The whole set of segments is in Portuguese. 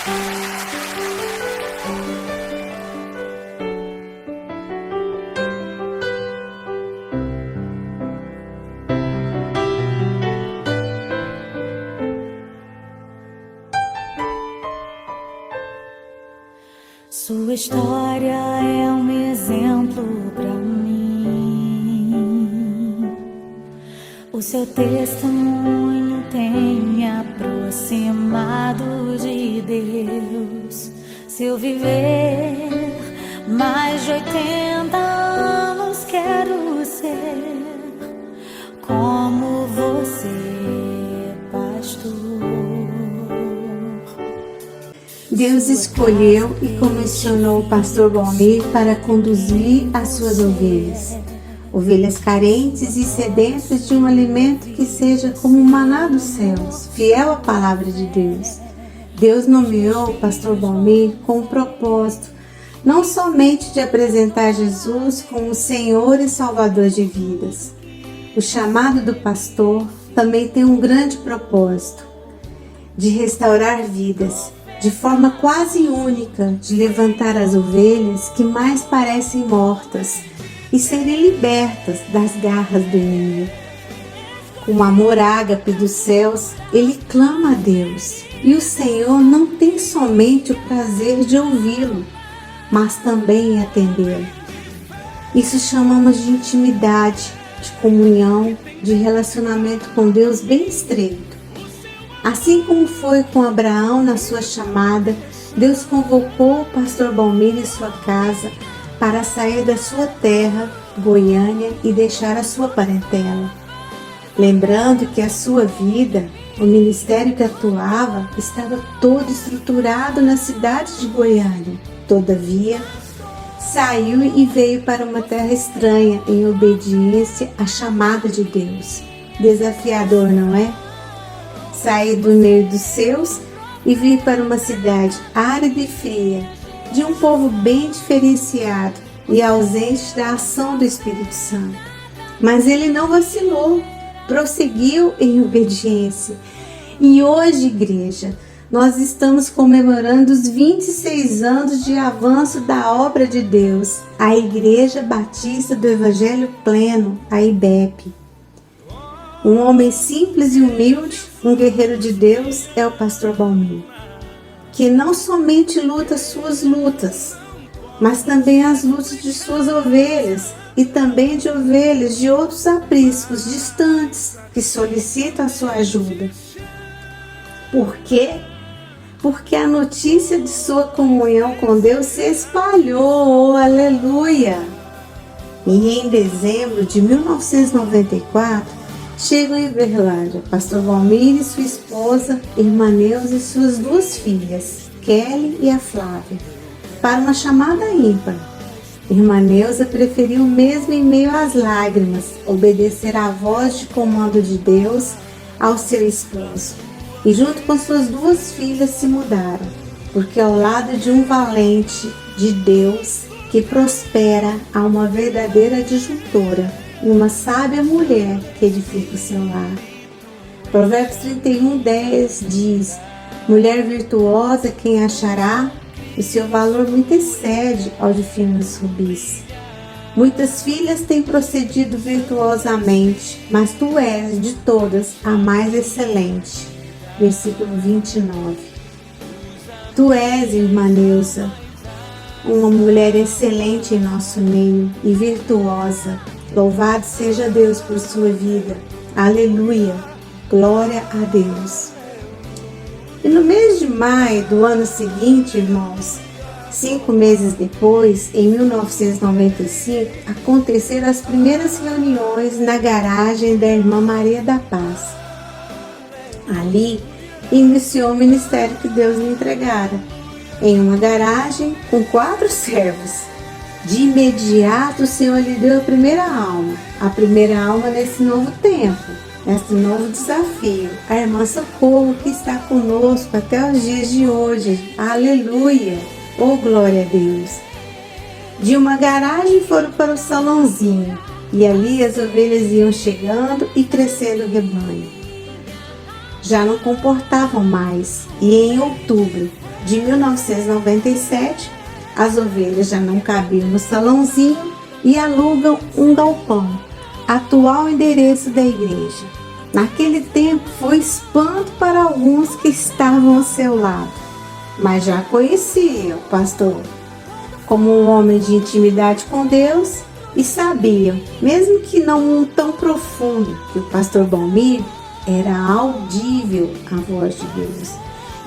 Sua história é um exemplo para mim. O seu testemunho tem me aproximado de Deus. Se eu viver mais de 80 anos, quero ser como você, pastor. Deus escolheu e comissionou o pastor Valmir para conduzir as suas ovelhas. Ovelhas carentes e sedentas de um alimento que seja como um maná dos céus, fiel à palavra de Deus. Deus nomeou o pastor Valmir com o propósito não somente de apresentar Jesus como Senhor e Salvador de vidas. O chamado do pastor também tem um grande propósito, de restaurar vidas, de forma quase única, de levantar as ovelhas que mais parecem mortas e serem libertas das garras do inimigo. Com o amor ágape dos céus, ele clama a Deus, e o Senhor não tem somente o prazer de ouvi-lo, mas também atendê-lo. Isso chamamos de intimidade, de comunhão, de relacionamento com Deus bem estreito. Assim como foi com Abraão na sua chamada, Deus convocou o pastor Valmir em sua casa para sair da sua terra, Goiânia, e deixar a sua parentela. Lembrando que a sua vida, o ministério que atuava, estava todo estruturado na cidade de Goiânia. Todavia, saiu e veio para uma terra estranha em obediência à chamada de Deus. Desafiador, não é? Sair do meio dos seus e vir para uma cidade árida e fria, de um povo bem diferenciado e ausente da ação do Espírito Santo. Mas ele não vacilou, prosseguiu em obediência. E hoje, igreja, nós estamos comemorando os 26 anos de avanço da obra de Deus, a Igreja Batista do Evangelho Pleno, a IBEP. Um homem simples e humilde, um guerreiro de Deus, é o pastor Valmir, que não somente luta suas lutas, mas também as lutas de suas ovelhas e também de ovelhas de outros apriscos distantes que solicitam a sua ajuda. Por quê? Porque a notícia de sua comunhão com Deus se espalhou, aleluia! E em dezembro de 1994, chegam em Uberlândia pastor Valmir e sua esposa, irmã Neuza, e suas duas filhas, Kelly e a Flávia, para uma chamada ímpar. Irmã Neuza preferiu, mesmo em meio às lágrimas, obedecer à voz de comando de Deus ao seu esposo, e junto com suas duas filhas se mudaram, porque ao lado de um valente de Deus que prospera há uma verdadeira adjuntora, uma sábia mulher que edifica o seu lar. Provérbios 31:10 diz: mulher virtuosa quem achará, o seu valor muito excede ao de finos rubis. Muitas filhas têm procedido virtuosamente, mas tu és de todas a mais excelente. Versículo 29. Tu és, irmã Neuza, uma mulher excelente em nosso meio e virtuosa. Louvado seja Deus por sua vida. Aleluia. Glória a Deus. E no mês de maio do ano seguinte, irmãos, 5 meses depois, em 1995, aconteceram as primeiras reuniões na garagem da irmã Maria da Paz. Ali, iniciou o ministério que Deus lhe entregara, em uma garagem com 4 servos. De imediato, o Senhor lhe deu a primeira alma nesse novo tempo, nesse novo desafio, a irmã Socorro, que está conosco até os dias de hoje. Aleluia! Oh, glória a Deus! De uma garagem foram para o salãozinho, e ali as ovelhas iam chegando e crescendo o rebanho. já não comportavam mais e em outubro de 1997 as ovelhas já não cabiam no salãozinho e alugam um galpão, atual endereço da igreja. Naquele tempo foi espanto para alguns que estavam ao seu lado, mas já conheciam o pastor como um homem de intimidade com Deus e sabiam, mesmo que não tão profundo, que o pastor Valmir era audível à voz de Deus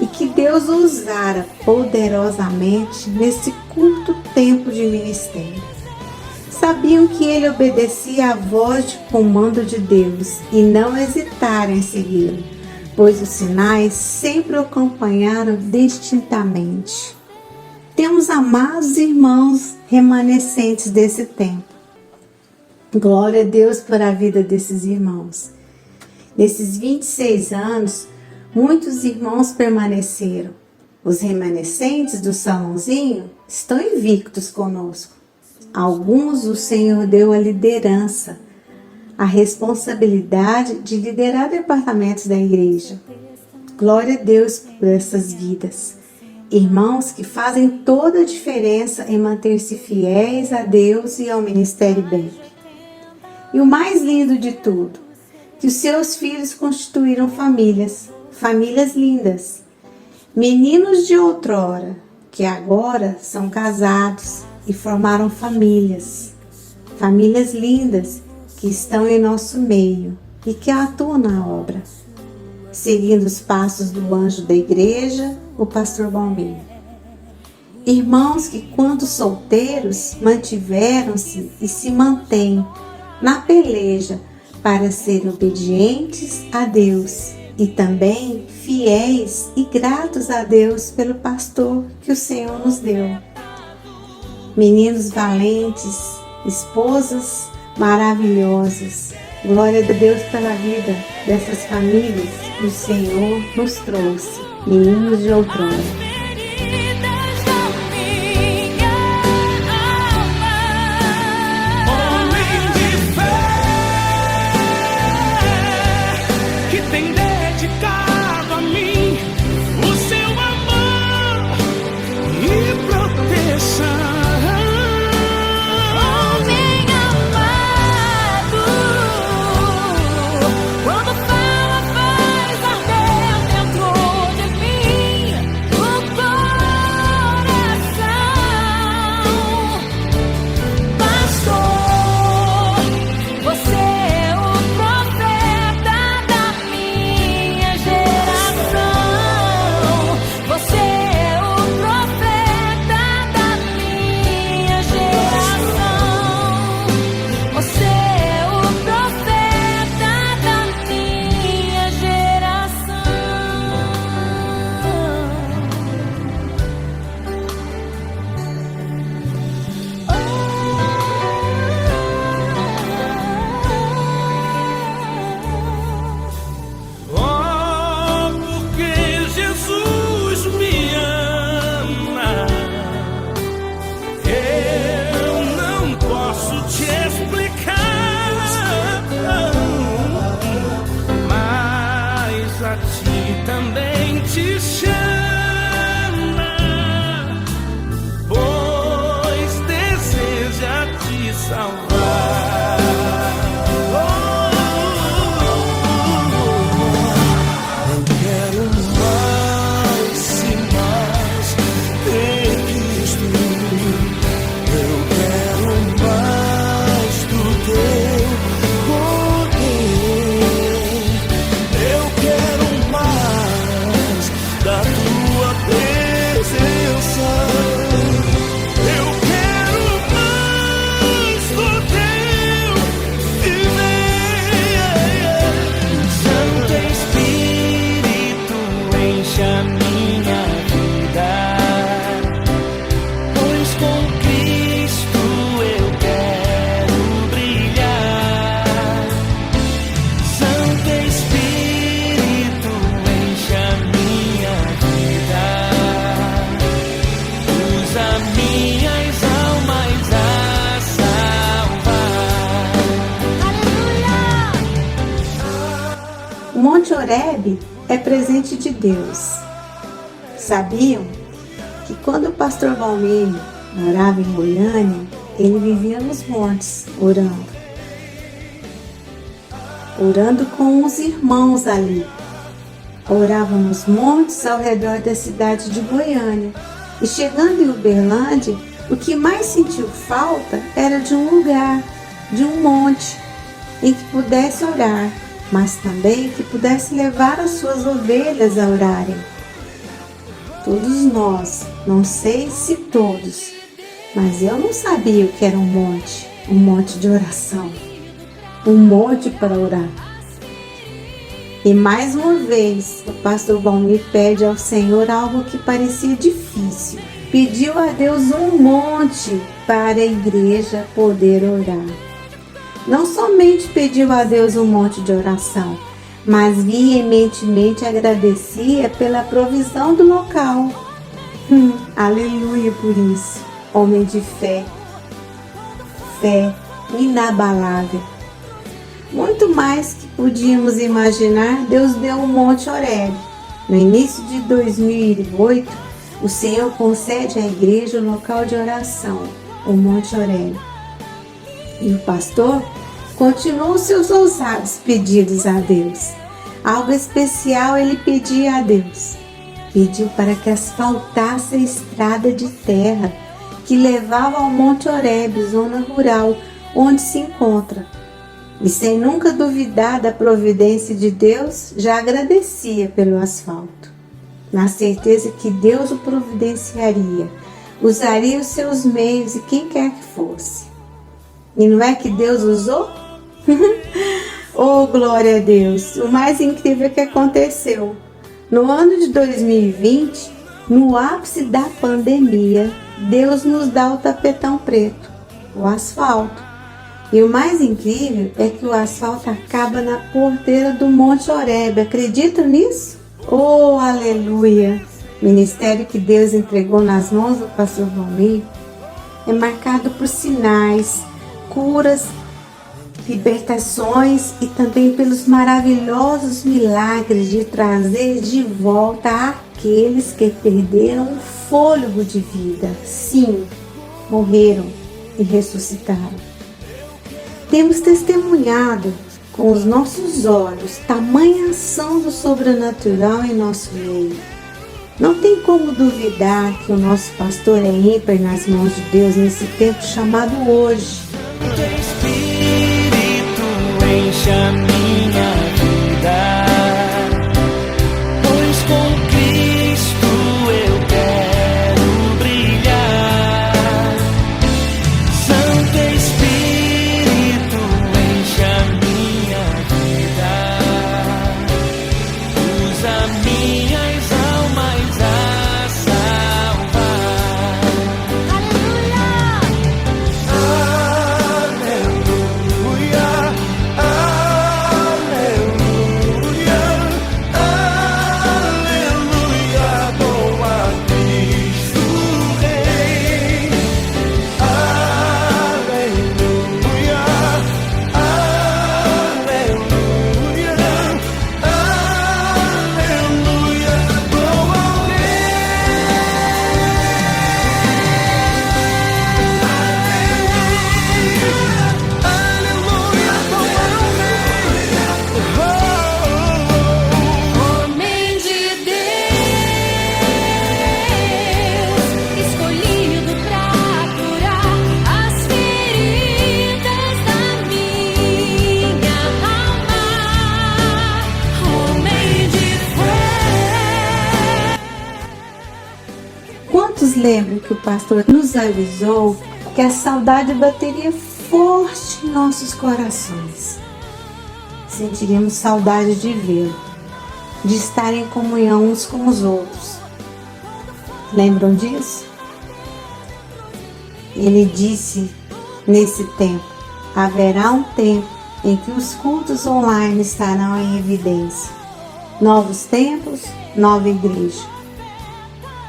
e que Deus o usara poderosamente nesse curto tempo de ministério. Sabiam que ele obedecia à voz de comando de Deus e não hesitaram em segui-lo, pois os sinais sempre o acompanharam distintamente. Temos amados irmãos remanescentes desse tempo. Glória a Deus por a vida desses irmãos. Nesses 26 anos, muitos irmãos permaneceram. Os remanescentes do salãozinho estão invictos conosco. Alguns o Senhor deu a liderança, a responsabilidade de liderar departamentos da igreja. Glória a Deus por essas vidas. Irmãos que fazem toda a diferença em manter-se fiéis a Deus e ao Ministério Bem. E o mais lindo de tudo, que os seus filhos constituíram famílias lindas. Meninos de outrora, que agora são casados e formaram famílias lindas que estão em nosso meio e que atuam na obra, seguindo os passos do anjo da igreja, o pastor Valmir. Irmãos que, quando solteiros, mantiveram-se e se mantêm na peleja para serem obedientes a Deus e também fiéis e gratos a Deus pelo pastor que o Senhor nos deu. Meninos valentes, esposas maravilhosas. Glória a Deus pela vida dessas famílias que o Senhor nos trouxe. Meninos de outrora. Também te chama, pois deseja te salvar. Eu quero mais e mais ter Cristo. Eu quero mais do teu poder. Eu quero da tua presença. Eu quero mais do teu viver. Santo Espírito, enche a minha vida, pois com Cristo eu quero brilhar. Santo Espírito, enche a minha vida, usa minhas almas a salvar. O Monte Horebe é presente de Deus. Sabiam que quando o pastor Valmir morava em Goiânia, ele vivia nos montes orando com os irmãos ali. Oravam nos montes ao redor da cidade de Goiânia. E chegando em Uberlândia, o que mais sentiu falta era de um lugar, de um monte, em que pudesse orar, mas também que pudesse levar as suas ovelhas a orarem. Todos nós, não sei se todos, mas eu não sabia o que era um monte de oração, um monte para orar. E mais uma vez, o pastor Valmir pede ao Senhor algo que parecia difícil. Pediu a Deus um monte para a igreja poder orar. Não somente pediu a Deus um monte de oração, mas veementemente agradecia pela provisão do local. Aleluia por isso. Homem de fé inabalável. Muito mais que podíamos imaginar, Deus deu o Monte Horebe. No início de 2008, o Senhor concede à igreja o local de oração, o Monte Horebe. E o pastor continuou seus ousados pedidos a Deus. Algo especial ele pedia a Deus. Pediu para que asfaltasse a estrada de terra que levava ao Monte Horebe, zona rural, onde se encontra. E sem nunca duvidar da providência de Deus, já agradecia pelo asfalto, na certeza que Deus o providenciaria, usaria os seus meios e quem quer que fosse. E não é que Deus usou? Oh, glória a Deus! O mais incrível que aconteceu. No ano de 2020, no ápice da pandemia, Deus nos dá o tapetão preto, o asfalto. E o mais incrível é que o asfalto acaba na porteira do Monte Horebe. Acreditam nisso? Oh, aleluia! O ministério que Deus entregou nas mãos do pastor Valmir é marcado por sinais, curas, libertações e também pelos maravilhosos milagres de trazer de volta aqueles que perderam o fôlego de vida. Sim, morreram e ressuscitaram. Temos testemunhado com os nossos olhos tamanha ação do sobrenatural em nosso meio. Não tem como duvidar que o nosso pastor é ímpar nas mãos de Deus nesse tempo chamado hoje. Teu Espírito enche a minha vida, pois com Cristo eu quero brilhar. Santo Espírito enche a minha vida, usa minhas almas a salvar. Homem de Deus, escolhido pra curar as feridas da minha alma. Homem de fé. Quantos lembram que o pastor nos avisou que a saudade bateria forte em nossos corações? Sentiríamos saudade de vê-lo, de estar em comunhão uns com os outros. Lembram disso? Ele disse nesse tempo: haverá um tempo em que os cultos online estarão em evidência. Novos tempos, nova igreja.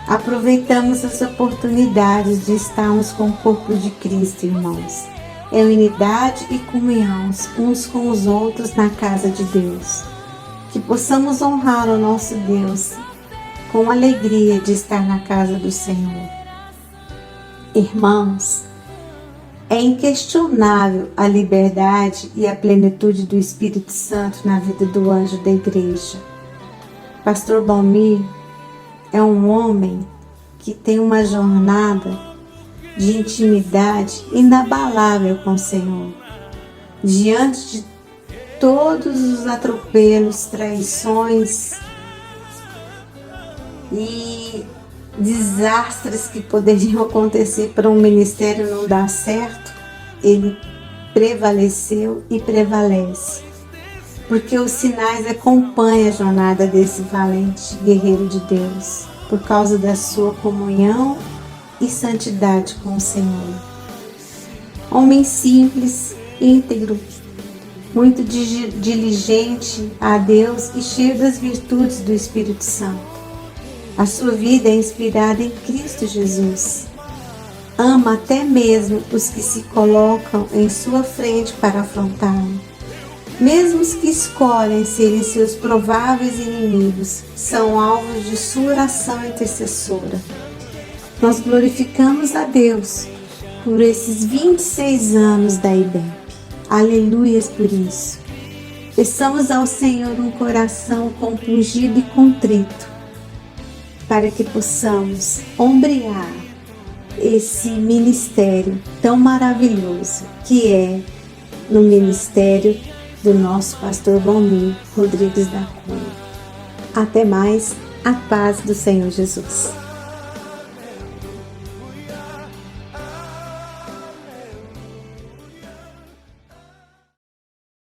Aproveitamos as oportunidades de estarmos com o corpo de Cristo, irmãos, em unidade e comunhão uns com os outros na casa de Deus. que possamos honrar o nosso Deus com alegria de estar na casa do Senhor. Irmãos, é inquestionável a liberdade e a plenitude do Espírito Santo na vida do anjo da igreja. Pastor Valmir é um homem que tem uma jornada de intimidade inabalável com o Senhor. Diante de todos os atropelos, traições e desastres que poderiam acontecer para um ministério não dar certo, ele prevaleceu e prevalece, porque os sinais acompanham a jornada desse valente guerreiro de Deus, por causa da sua comunhão e santidade com o Senhor. Homem simples, íntegro, muito diligente a Deus e cheio das virtudes do Espírito Santo. A sua vida é inspirada em Cristo Jesus. Ama até mesmo os que se colocam em sua frente para afrontá-lo. Mesmo os que escolhem serem seus prováveis inimigos, são alvos de sua oração intercessora. Nós glorificamos a Deus por esses 26 anos da IBEP. Aleluias por isso. Peçamos ao Senhor um coração compungido e contrito, para que possamos ombrear esse ministério tão maravilhoso que é no ministério do nosso pastor Valmir Rodrigues da Cunha. Até mais, a paz do Senhor Jesus.